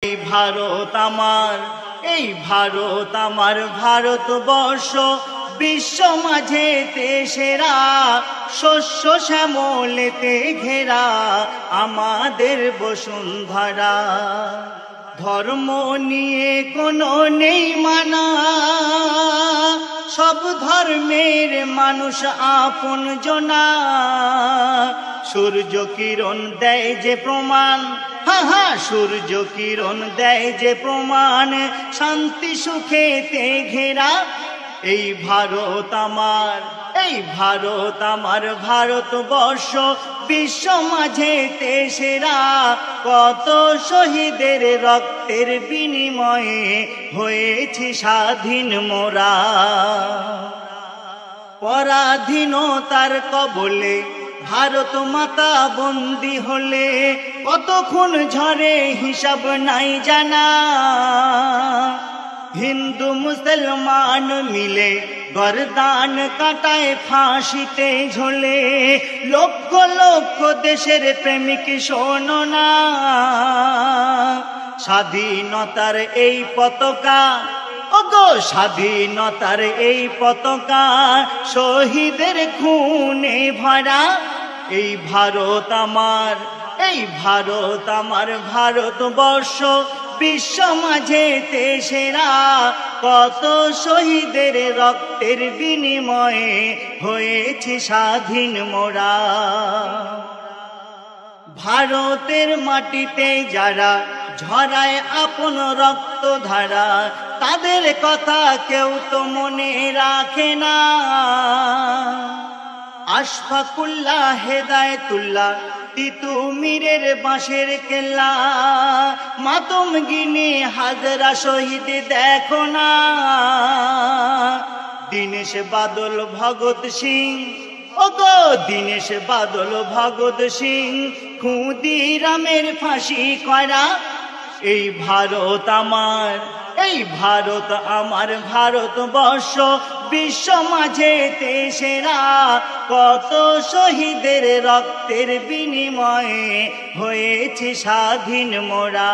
এই ভারত আমার, এই ভারত আমার ভারতবর্ষ বিশ্ব মাঝেতে সেরা, শস্য শ্যামলেতে ঘেরা আমাদের বসুন্ধরা। ধর্ম নিয়ে কোনো নেই মানা, সব ধর্মের মানুষ আপন জনা। সূর্য কিরণ দেয় যে প্রমাণ, সূর্য কিরণ দেয় যে প্রমাণ, শান্তি সুখেতে ঘেরা। এই ভারত আমার, এই ভারত আমার ভারতবর্ষ বিশ্ব মাঝেতে সেরা। কত শহীদের রক্তের বিনিময়ে হয়েছে স্বাধীন মোরা। পরাধীনতার কবলে ভারত মাতা বন্দী হলে কত খুন ঝরে হিসাব নাই জানা। হিন্দু মুসলমান মিলে গর্দান কাটায় ফাঁসিতে ঝোলে। লক্ষ লক্ষ দেশের প্রেমিক শোনো না, স্বাধীনতার এই পতাকা, ওগো স্বাধীনতার এই পতাকা শহীদের খুনে ভরা। এই ভারত আমার, এই ভারত আমার ভারতবর্ষ বিশ্ব মাঝেতে সেরা। কত শহীদের রক্তের বিনিময়ে হয়েছে স্বাধীন মোরা। ভারতের মাটিতে যারা ঝরায় আপন রক্ত ধারা, তাদের কথা কেউ তো মনে রাখে না। আশফাকুল্লাহ, হেদায়েতুল্লাহ, তিতুমিরের বাঁশের কেল্লা, মাতঙ্গিনী হাজরা শহীদ দেখো না। দীনেশ বাদল ভগৎ সিং, ওগো দীনেশ বাদল ভগৎ সিং, ক্ষুদিরামের ফাঁসি করা। এই ভারত আমার, এই ভারত আমার ভারতবর্ষ বিশ্ব মাঝেতে সেরা। কত শহীদের রক্তের বিনিময়ে হয়েছে স্বাধীন মোরা।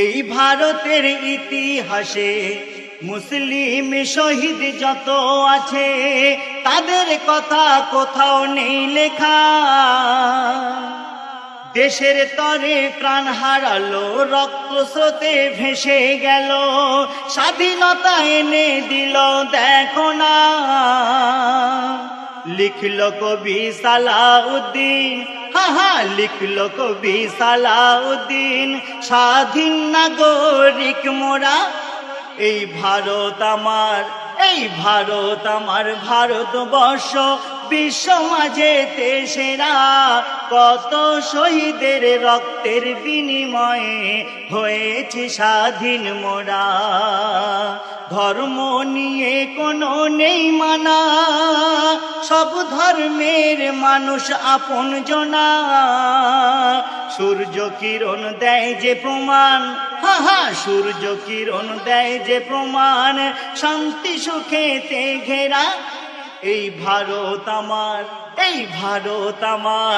এই ভারতের ইতিহাসে মুসলিম শহীদ যত আছে, তাদের কথা কোথাও নেই লেখা। দেশের তরে প্রাণ হারালো, রক্ত স্রোতে ভেসে গেল, স্বাধীনতা এনে দিল দেখো না। লিখল কবি সালাউদ্দিন, লিখল কবি সালাউদ্দিন, স্বাধীন নাগরিক মোরা। এই ভারত আমার, এই ভারত আমার ভারতবর্ষ বিশ্ব মাঝেতে সেরা। কত শহীদের রক্তের বিনিময়ে হয়েছে স্বাধীন মোরা। ধর্ম নিয়ে কোনো নেই মানা, সব ধর্মের মানুষ আপন জনা। সূর্য কিরণ দেয় যে প্রমাণ, সূর্য কিরণ দেয় যে প্রমাণ, শান্তি সুখেতে ঘেরা। এই ভারত আমার, এই ভারত আমার।